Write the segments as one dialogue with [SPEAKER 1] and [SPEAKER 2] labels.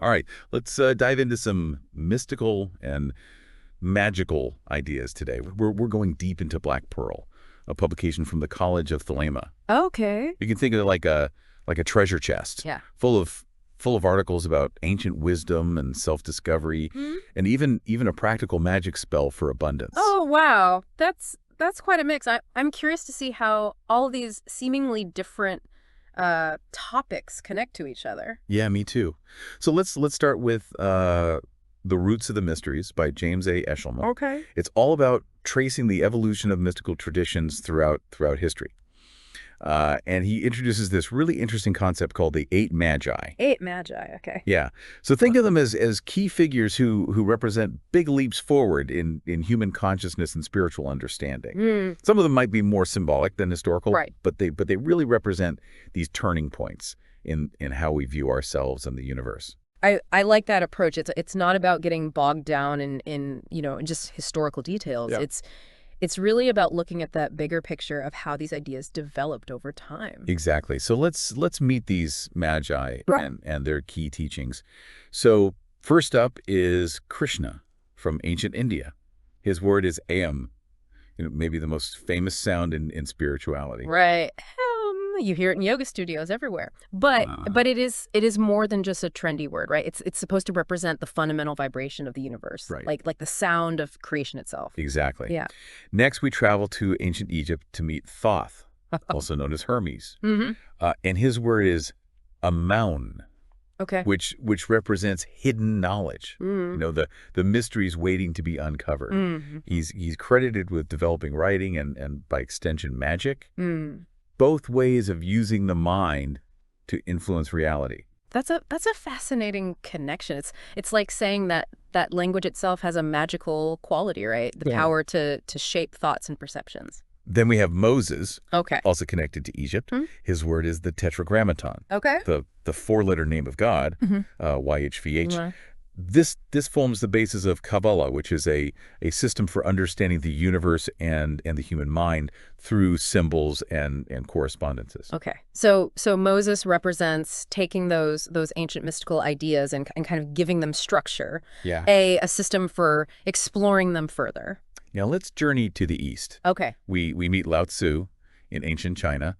[SPEAKER 1] All right, let's dive into some mystical and magical ideas today. We're going deep into Black Pearl, a publication from the College of Thelema.
[SPEAKER 2] Okay.
[SPEAKER 1] You can think of it like a treasure chest,
[SPEAKER 2] Yeah.
[SPEAKER 1] full of articles about ancient wisdom and self-discovery,
[SPEAKER 2] Hmm?
[SPEAKER 1] and even a practical magic spell for abundance.
[SPEAKER 2] Oh, wow. That's quite a mix. I'm curious to see how all of these seemingly different topics connect to each other.
[SPEAKER 1] Yeah, me too. So let's start with The Roots of the Mysteries by James A. Eshelman.
[SPEAKER 2] Okay.
[SPEAKER 1] It's all about tracing the evolution of mystical traditions throughout history. And he introduces this really interesting concept called the Eight Magi.
[SPEAKER 2] Eight magi. Okay.
[SPEAKER 1] Yeah. So think of them as key figures who represent big leaps forward in human consciousness and spiritual understanding.
[SPEAKER 2] Hmm.
[SPEAKER 1] Some of them might be more symbolic than historical,
[SPEAKER 2] Right.
[SPEAKER 1] but they really represent these turning points in how we view ourselves and the universe.
[SPEAKER 2] I like that approach. It's not about getting bogged down in just historical details.
[SPEAKER 1] Yeah.
[SPEAKER 2] It's really about looking at that bigger picture of how these ideas developed over time.
[SPEAKER 1] Exactly. So let's meet these magi
[SPEAKER 2] Right.
[SPEAKER 1] and their key teachings. So first up is Krishna from ancient India. His word is Am, maybe the most famous sound in spirituality.
[SPEAKER 2] Right. You hear it in yoga studios everywhere. But
[SPEAKER 1] Wow.
[SPEAKER 2] but it is more than just a trendy word, right? It's supposed to represent the fundamental vibration of the universe.
[SPEAKER 1] Right.
[SPEAKER 2] Like the sound of creation itself.
[SPEAKER 1] Exactly.
[SPEAKER 2] Yeah.
[SPEAKER 1] Next, we travel to ancient Egypt to meet Thoth, also known as Hermes.
[SPEAKER 2] Mm-hmm.
[SPEAKER 1] And his word is Amaun,
[SPEAKER 2] Okay.
[SPEAKER 1] which represents hidden knowledge.
[SPEAKER 2] Mm.
[SPEAKER 1] The mysteries waiting to be uncovered.
[SPEAKER 2] Mm-hmm.
[SPEAKER 1] He's credited with developing writing and by extension magic,
[SPEAKER 2] Mm.
[SPEAKER 1] both ways of using the mind to influence reality.
[SPEAKER 2] That's a fascinating connection. It's like saying that language itself has a magical quality, right? The
[SPEAKER 1] Yeah.
[SPEAKER 2] power to shape thoughts and perceptions.
[SPEAKER 1] Then we have Moses,
[SPEAKER 2] Okay.
[SPEAKER 1] also connected to Egypt.
[SPEAKER 2] Hmm.
[SPEAKER 1] His word is the Tetragrammaton,
[SPEAKER 2] Okay.
[SPEAKER 1] the four-letter name of God,
[SPEAKER 2] Mhm.
[SPEAKER 1] YHVH.
[SPEAKER 2] Right.
[SPEAKER 1] This forms the basis of Kabbalah, which is a system for understanding the universe and the human mind through symbols and correspondences.
[SPEAKER 2] Okay. So Moses represents taking those ancient mystical ideas and kind of giving them structure,
[SPEAKER 1] Yeah.
[SPEAKER 2] a system for exploring them further.
[SPEAKER 1] Now let's journey to the east.
[SPEAKER 2] Okay.
[SPEAKER 1] We meet Lao Tzu in ancient China.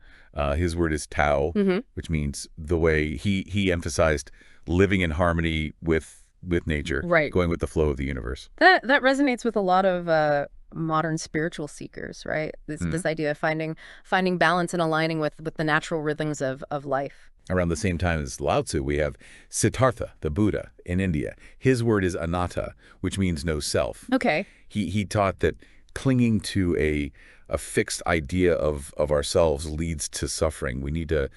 [SPEAKER 1] His word is Tao,
[SPEAKER 2] Mm-hmm.
[SPEAKER 1] which means the way. He emphasized living in harmony with nature,
[SPEAKER 2] Right.
[SPEAKER 1] going with the flow of the universe.
[SPEAKER 2] That resonates with a lot of modern spiritual seekers, right?
[SPEAKER 1] Mm-hmm.
[SPEAKER 2] This idea of finding balance and aligning with the natural rhythms of life.
[SPEAKER 1] Around the same time as Lao Tzu, we have Siddhartha, the Buddha, in India. His word is anatta, which means no self.
[SPEAKER 2] Okay.
[SPEAKER 1] He taught that clinging to a fixed idea of ourselves leads to suffering. We need to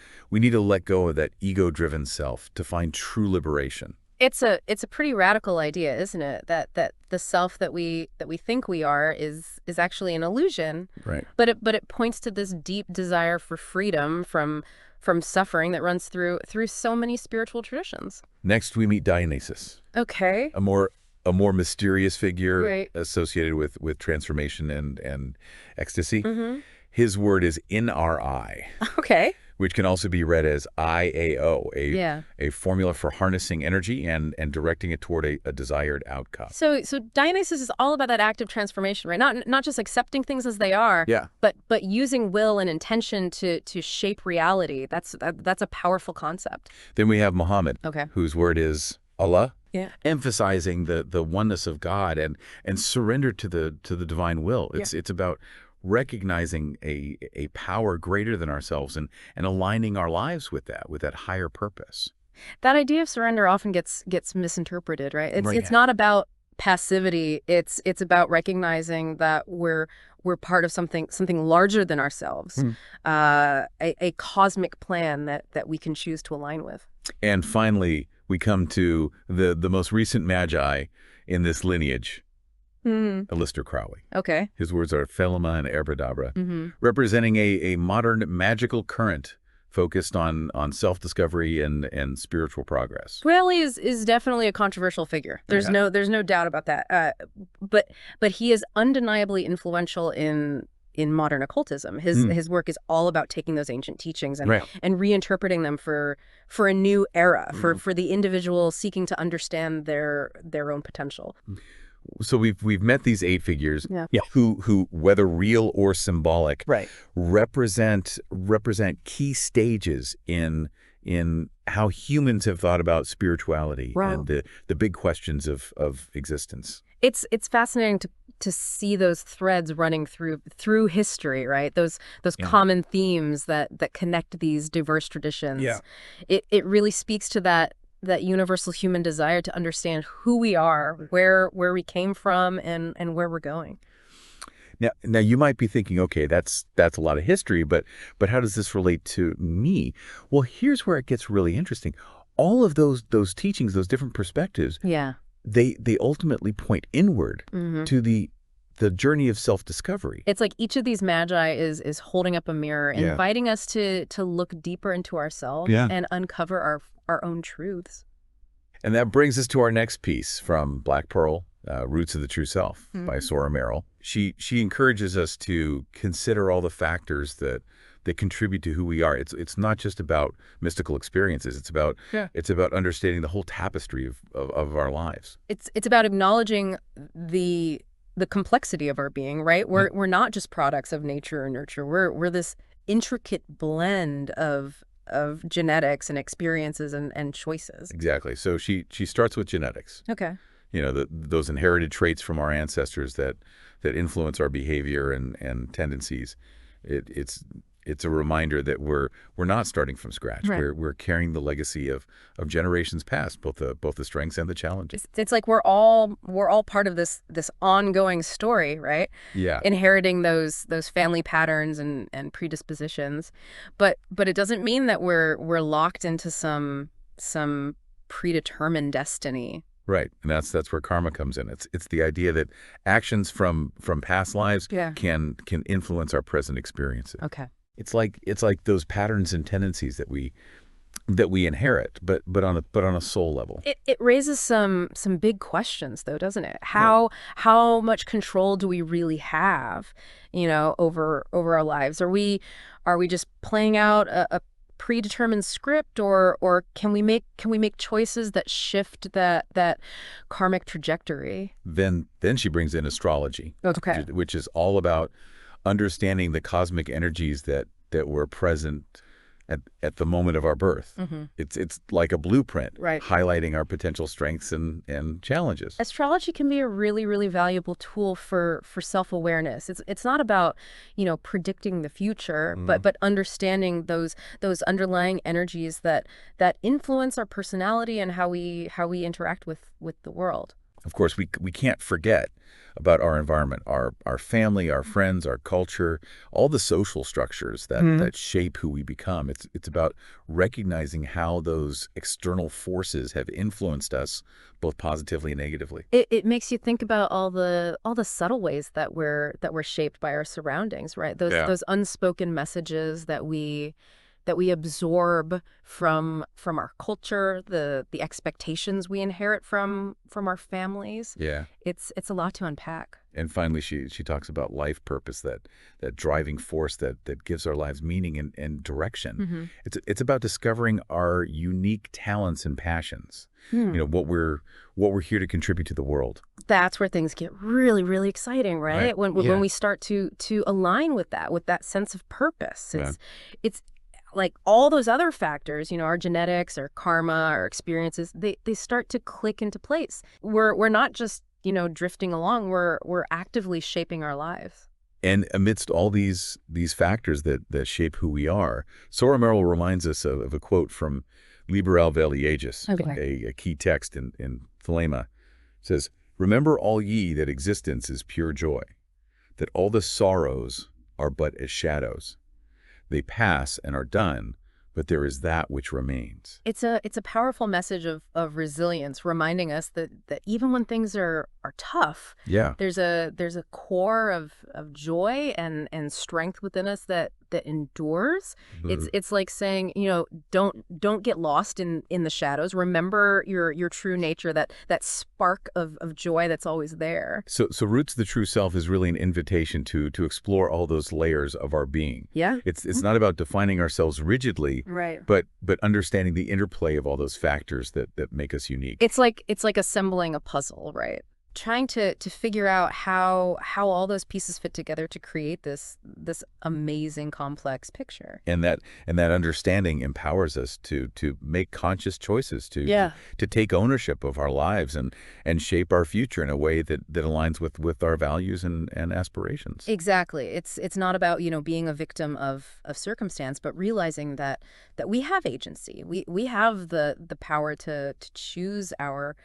[SPEAKER 1] let go of that ego-driven self to find true liberation.
[SPEAKER 2] It's a pretty radical idea, isn't it? That the self that we think we are is actually an illusion.
[SPEAKER 1] Right.
[SPEAKER 2] But it points to this deep desire for freedom from suffering that runs through so many spiritual traditions.
[SPEAKER 1] Next, we meet Dionysus,
[SPEAKER 2] Okay.
[SPEAKER 1] a more mysterious figure
[SPEAKER 2] Right.
[SPEAKER 1] associated with transformation and ecstasy.
[SPEAKER 2] Mm-hmm.
[SPEAKER 1] His word is In-R-I,
[SPEAKER 2] Okay.
[SPEAKER 1] which can also be read as IAO,
[SPEAKER 2] Yeah.
[SPEAKER 1] a formula for harnessing energy and directing it toward a desired outcome.
[SPEAKER 2] So Dionysus is all about that active transformation, right? Not just accepting things as they are,
[SPEAKER 1] Yeah.
[SPEAKER 2] but using will and intention to shape reality. That's a powerful concept.
[SPEAKER 1] Then we have Muhammad,
[SPEAKER 2] Okay.
[SPEAKER 1] whose word is Allah,
[SPEAKER 2] Yeah.
[SPEAKER 1] emphasizing the oneness of God and surrender to the divine will. It's about recognizing a power greater than ourselves and aligning our lives with that higher purpose.
[SPEAKER 2] That idea of surrender often gets misinterpreted, right?
[SPEAKER 1] Right.
[SPEAKER 2] It's not about passivity. It's about recognizing that we're part of something larger than ourselves, a cosmic plan that we can choose to align with.
[SPEAKER 1] And finally, we come to the most recent magi in this lineage, Aleister Crowley.
[SPEAKER 2] Okay.
[SPEAKER 1] His words are Thelema and Abracadabra,
[SPEAKER 2] Mm-hmm.
[SPEAKER 1] representing a modern magical current focused on self-discovery and spiritual progress.
[SPEAKER 2] Crowley is definitely a controversial figure. There's
[SPEAKER 1] Yeah.
[SPEAKER 2] no doubt about that. But he is undeniably influential in in modern occultism. His work is all about taking those ancient teachings and
[SPEAKER 1] Right.
[SPEAKER 2] and reinterpreting them for a new era, for the individual seeking to understand their own potential.
[SPEAKER 1] So we've met these 8 figures
[SPEAKER 2] Yeah.
[SPEAKER 1] who whether real or symbolic
[SPEAKER 2] Right.
[SPEAKER 1] represent key stages in how humans have thought about spirituality
[SPEAKER 2] Right.
[SPEAKER 1] and the big questions of existence.
[SPEAKER 2] It's fascinating to see those threads running through history, right? Those
[SPEAKER 1] Yeah.
[SPEAKER 2] common themes that connect these diverse traditions.
[SPEAKER 1] Yeah.
[SPEAKER 2] It really speaks to that universal human desire to understand who we are, where we came from, and where we're going.
[SPEAKER 1] Now you might be thinking, okay, that's a lot of history, but how does this relate to me? Well, here's where it gets really interesting. All of those teachings, those different perspectives,
[SPEAKER 2] Yeah.
[SPEAKER 1] they ultimately point inward
[SPEAKER 2] Hmm.
[SPEAKER 1] to the journey of self-discovery.
[SPEAKER 2] It's like each of these magi is holding up a mirror,
[SPEAKER 1] Yeah.
[SPEAKER 2] inviting us to look deeper into ourselves
[SPEAKER 1] Yeah.
[SPEAKER 2] and uncover our own truths.
[SPEAKER 1] And that brings us to our next piece from Black Pearl, Roots of the True Self by Sora Merrill. She encourages us to consider all the factors that contribute to who we are. It's not just about mystical experiences. It's about understanding the whole tapestry of our lives.
[SPEAKER 2] It's about acknowledging the complexity of our being, right? We're not just products of nature or nurture. We're this intricate blend of genetics and experiences and choices.
[SPEAKER 1] Exactly. So she starts with genetics.
[SPEAKER 2] Okay.
[SPEAKER 1] You know, those inherited traits from our ancestors that influence our behavior and tendencies. It's a reminder that we're not starting from scratch.
[SPEAKER 2] Right.
[SPEAKER 1] We're carrying the legacy of generations past, both the strengths and the challenges.
[SPEAKER 2] It's like we're all part of this ongoing story, right?
[SPEAKER 1] Yeah.
[SPEAKER 2] Inheriting those family patterns and predispositions, but it doesn't mean that we're locked into some predetermined destiny.
[SPEAKER 1] Right. And that's where karma comes in. It's the idea that actions from past lives
[SPEAKER 2] Yeah.
[SPEAKER 1] can influence our present experiences.
[SPEAKER 2] Okay.
[SPEAKER 1] It's like those patterns and tendencies that we inherit, but on a soul level.
[SPEAKER 2] It raises some big questions, though, doesn't it? How much control do we really have, over our lives? Are we just playing out a predetermined script, or can we make choices that shift that karmic trajectory?
[SPEAKER 1] Then she brings in astrology,
[SPEAKER 2] Okay.
[SPEAKER 1] which is all about understanding the cosmic energies that were present at the moment of our birth.
[SPEAKER 2] Mm-hmm.
[SPEAKER 1] It's like a blueprint,
[SPEAKER 2] Right.
[SPEAKER 1] highlighting our potential strengths and challenges.
[SPEAKER 2] Astrology can be a really, really valuable tool for self-awareness. It's not about, predicting the future, but understanding those underlying energies that influence our personality and how we interact with the world.
[SPEAKER 1] Of course, we can't forget about our environment, our family, our friends, our culture, all the social structures that shape who we become. It's about recognizing how those external forces have influenced us both positively and negatively.
[SPEAKER 2] It makes you think about all the subtle ways that we're shaped by our surroundings, right? Those unspoken messages that we absorb from our culture, the expectations we inherit from our families.
[SPEAKER 1] Yeah.
[SPEAKER 2] It's a lot to unpack.
[SPEAKER 1] And finally, she talks about life purpose, that driving force that gives our lives meaning and direction. It's about discovering our unique talents and passions. What we're here to contribute to the world.
[SPEAKER 2] That's where things get really, really exciting, right?
[SPEAKER 1] Right.
[SPEAKER 2] When we start to align with that sense of purpose. It's like all those other factors, our genetics, our karma, our experiences, they start to click into place. We're not just, drifting along, we're actively shaping our lives.
[SPEAKER 1] And amidst all these factors that shape who we are, Sora Merrill reminds us of a quote from Liber Alveli Aegis,
[SPEAKER 2] Okay.
[SPEAKER 1] a key text in Thelema. It says, "Remember all ye that existence is pure joy, that all the sorrows are but as shadows. They pass and are done, but there is that which remains."
[SPEAKER 2] It's a powerful message of resilience, reminding us that even when things are are tough.
[SPEAKER 1] Yeah.
[SPEAKER 2] There's a core of joy and strength within us that endures. It's like saying, don't get lost in the shadows. Remember your true nature, that spark of joy that's always there.
[SPEAKER 1] So Roots the True Self is really an invitation to explore all those layers of our being.
[SPEAKER 2] Yeah.
[SPEAKER 1] It's not about defining ourselves rigidly,
[SPEAKER 2] Right.
[SPEAKER 1] but understanding the interplay of all those factors that make us unique.
[SPEAKER 2] It's like assembling a puzzle, right? Trying to figure out how all those pieces fit together to create this amazing complex picture.
[SPEAKER 1] And that understanding empowers us to make conscious choices, to take ownership of our lives and shape our future in a way that aligns with our values and aspirations.
[SPEAKER 2] Exactly. It's not about, being a victim of circumstance, but realizing that we have agency. We have the power to choose our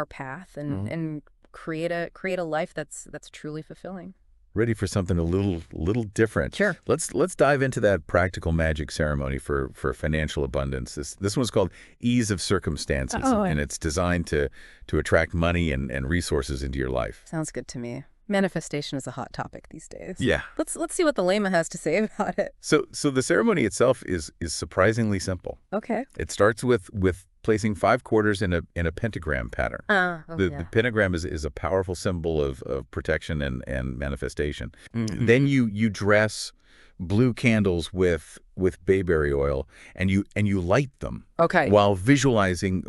[SPEAKER 2] path and create a life that's truly fulfilling.
[SPEAKER 1] Ready for something a little different?
[SPEAKER 2] Sure.
[SPEAKER 1] Let's dive into that practical magic ceremony for financial abundance. This one's called Ease of Circumstances, and it's designed to attract money and resources into your life.
[SPEAKER 2] Sounds good to me. Manifestation is a hot topic these days.
[SPEAKER 1] Yeah.
[SPEAKER 2] Let's see what the Lema has to say about it.
[SPEAKER 1] So the ceremony itself is surprisingly simple.
[SPEAKER 2] Okay.
[SPEAKER 1] It starts with placing 5 quarters in a pentagram pattern. The pentagram is a powerful symbol of protection and manifestation. Mm-hmm. Then you dress blue candles with bayberry oil and you light them.
[SPEAKER 2] Okay.
[SPEAKER 1] While visualizing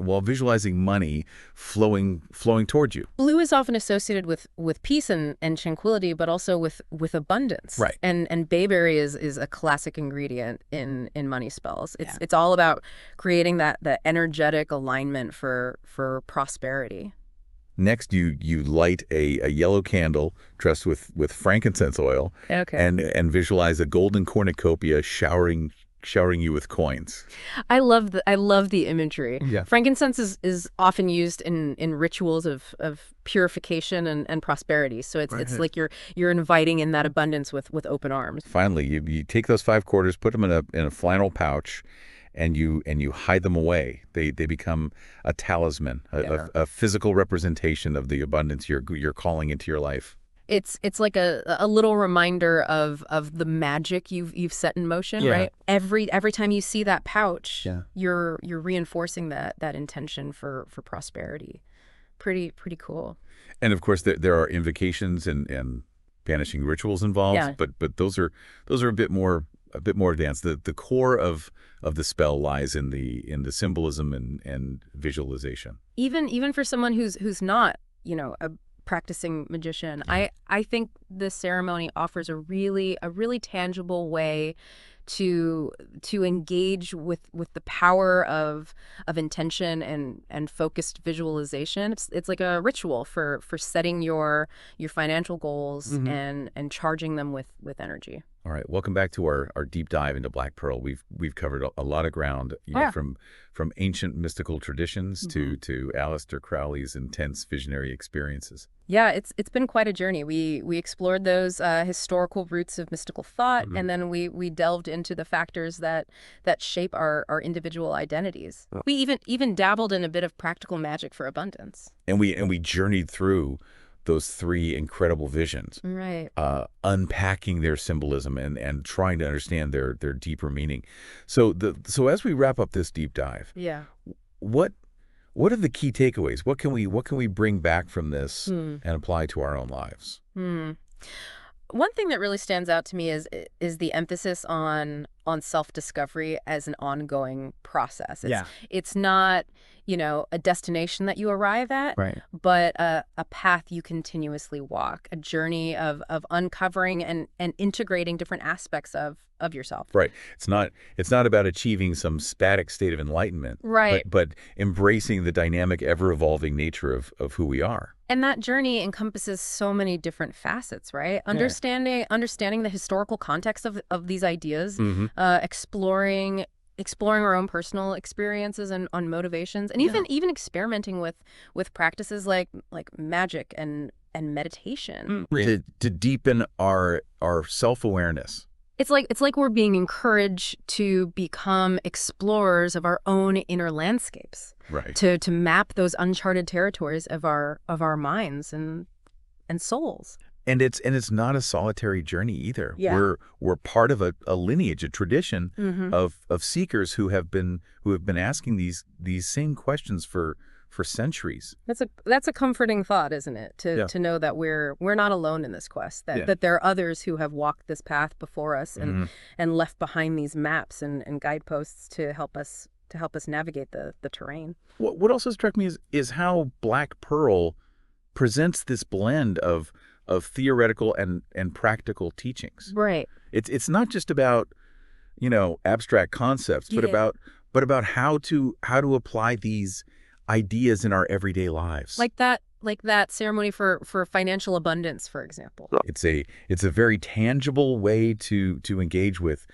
[SPEAKER 1] money flowing towards you.
[SPEAKER 2] Blue is often associated with peace and tranquility, but also with abundance.
[SPEAKER 1] Right.
[SPEAKER 2] And bayberry is a classic ingredient in money spells. It's all about creating that energetic alignment for prosperity.
[SPEAKER 1] Next, you light a yellow candle dressed with frankincense oil, and visualize a golden cornucopia showering you with coins.
[SPEAKER 2] I love the imagery.
[SPEAKER 1] Yeah.
[SPEAKER 2] Frankincense is often used in rituals of purification and prosperity. So it's like you're inviting in that abundance with open arms.
[SPEAKER 1] Finally, you take those 5 quarters, put them in a flannel pouch, and you hide them away. They become a talisman, a physical representation of the abundance you're calling into your life.
[SPEAKER 2] It's like a little reminder of the magic you've set in motion, right? Every time you see that pouch, you're reinforcing that intention for prosperity. Pretty cool.
[SPEAKER 1] And of course, there are invocations and banishing rituals involved, but those are a bit more advanced. The core of the spell lies in the symbolism and visualization.
[SPEAKER 2] Even for someone who's not, a practicing magician, I think this ceremony offers a really tangible way to engage with the power of intention and focused visualization. It's like a ritual for setting your financial goals and charging them with energy.
[SPEAKER 1] All right, welcome back to our deep dive into Black Pearl. We've covered a lot of ground, from ancient mystical traditions to Aleister Crowley's intense visionary experiences.
[SPEAKER 2] Yeah, it's been quite a journey. We explored those historical roots of mystical thought, and then we delved into the factors that shape our individual identities. We even dabbled in a bit of practical magic for abundance.
[SPEAKER 1] And we journeyed through those 3 incredible visions,
[SPEAKER 2] right?
[SPEAKER 1] Unpacking their symbolism and trying to understand their deeper meaning. So as we wrap up this deep dive, what are the key takeaways? What can we bring back from this and apply to our own lives?
[SPEAKER 2] One thing that really stands out to me is the emphasis on self-discovery as an ongoing process. It's not, a destination that you arrive at, but a path you continuously walk, a journey of uncovering and integrating different aspects of yourself.
[SPEAKER 1] Right. It's not about achieving some static state of enlightenment, but embracing the dynamic, ever-evolving nature of who we are.
[SPEAKER 2] And that journey encompasses so many different facets, right? Understanding the historical context of these ideas, exploring our own personal experiences and on motivations, and even experimenting with practices like magic and meditation.
[SPEAKER 1] To deepen our self-awareness
[SPEAKER 2] It's like we're being encouraged to become explorers of our own inner landscapes,
[SPEAKER 1] Right.
[SPEAKER 2] to map those uncharted territories of our minds and souls.
[SPEAKER 1] And it's not a solitary journey either.
[SPEAKER 2] Yeah.
[SPEAKER 1] We're part of a lineage, a tradition
[SPEAKER 2] Mm-hmm.
[SPEAKER 1] of seekers who have been asking these same questions for centuries.
[SPEAKER 2] That's a comforting thought, isn't it?
[SPEAKER 1] Yeah.
[SPEAKER 2] To know that we're not alone in this quest. That
[SPEAKER 1] Yeah.
[SPEAKER 2] that there are others who have walked this path before us
[SPEAKER 1] Mhm.
[SPEAKER 2] and left behind these maps and guideposts to help us navigate the terrain.
[SPEAKER 1] What also struck me is how Black Pearl presents this blend of theoretical and practical teachings.
[SPEAKER 2] Right.
[SPEAKER 1] It's not just about, abstract concepts, but
[SPEAKER 2] Yeah.
[SPEAKER 1] about how to apply these ideas in our everyday lives.
[SPEAKER 2] Like that ceremony for financial abundance, for example.
[SPEAKER 1] It's a very tangible way to engage with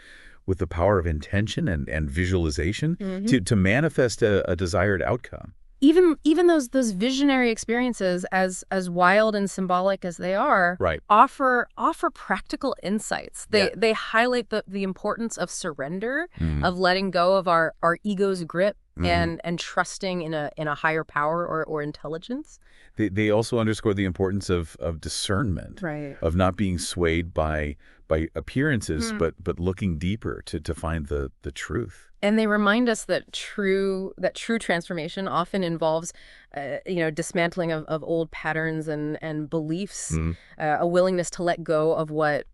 [SPEAKER 1] the power of intention and visualization
[SPEAKER 2] Mhm.
[SPEAKER 1] to manifest a desired outcome.
[SPEAKER 2] Even those visionary experiences, as wild and symbolic as they are,
[SPEAKER 1] Right.
[SPEAKER 2] offer practical insights.
[SPEAKER 1] Yeah.
[SPEAKER 2] They highlight the importance of surrender,
[SPEAKER 1] Mhm.
[SPEAKER 2] of letting go of our ego's grip
[SPEAKER 1] Mhm.
[SPEAKER 2] and trusting in a higher power or intelligence.
[SPEAKER 1] They also underscore the importance of discernment,
[SPEAKER 2] Right.
[SPEAKER 1] of not being swayed by appearances,
[SPEAKER 2] Hmm.
[SPEAKER 1] but looking deeper to find the truth.
[SPEAKER 2] And they remind us that true transformation often involves, dismantling of old patterns and beliefs,
[SPEAKER 1] Mhm.
[SPEAKER 2] a willingness to let go of what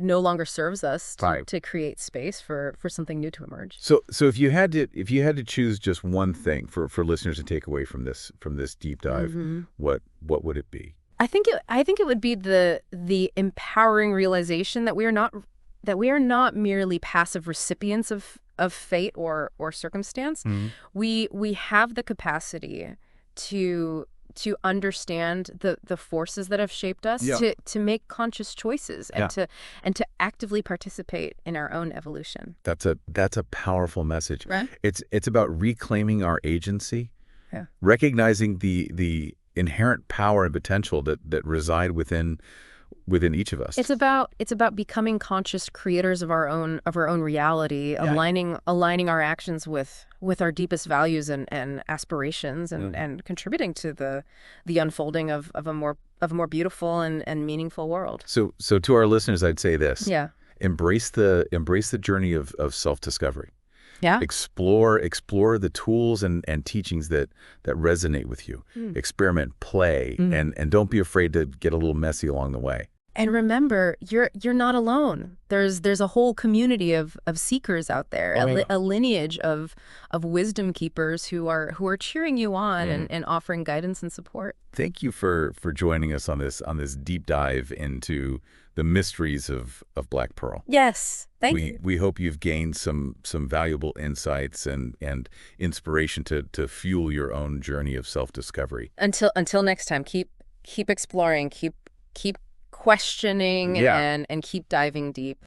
[SPEAKER 2] no longer serves us
[SPEAKER 1] Right.
[SPEAKER 2] to create space for something new to emerge.
[SPEAKER 1] So if you had to choose just one thing for listeners to take away from this deep dive,
[SPEAKER 2] Mhm.
[SPEAKER 1] what would it be?
[SPEAKER 2] I think it would be the empowering realization that we are not merely passive recipients of fate or circumstance.
[SPEAKER 1] Mhm.
[SPEAKER 2] We have the capacity to understand the forces that have shaped us,
[SPEAKER 1] Yeah.
[SPEAKER 2] to make conscious choices and
[SPEAKER 1] Yeah.
[SPEAKER 2] to actively participate in our own evolution.
[SPEAKER 1] That's a powerful message.
[SPEAKER 2] Right.
[SPEAKER 1] It's about reclaiming our agency,
[SPEAKER 2] Yeah.
[SPEAKER 1] recognizing the inherent power and potential that reside within each of us.
[SPEAKER 2] It's about becoming conscious creators of our own reality,
[SPEAKER 1] Yeah.
[SPEAKER 2] aligning our actions with our deepest values and aspirations, and,
[SPEAKER 1] Yeah.
[SPEAKER 2] and contributing to the unfolding of a more beautiful and meaningful world.
[SPEAKER 1] So to our listeners, I'd say this:
[SPEAKER 2] Yeah.
[SPEAKER 1] embrace the journey of self-discovery.
[SPEAKER 2] Yeah.
[SPEAKER 1] Explore the tools and teachings that resonate with you. Experiment, play, and don't be afraid to get a little messy along the way.
[SPEAKER 2] And remember, you're not alone. There's a whole community of seekers out there,
[SPEAKER 1] Oh, yeah.
[SPEAKER 2] a lineage of wisdom keepers who are cheering you on and offering guidance and support.
[SPEAKER 1] Thank you for joining us on this deep dive into the mysteries of Black Pearl.
[SPEAKER 2] Yes. Thank you.
[SPEAKER 1] We hope you've gained some valuable insights and inspiration to fuel your own journey of self-discovery.
[SPEAKER 2] Until next time, keep exploring, keep questioning,
[SPEAKER 1] Yeah.
[SPEAKER 2] and keep diving deep.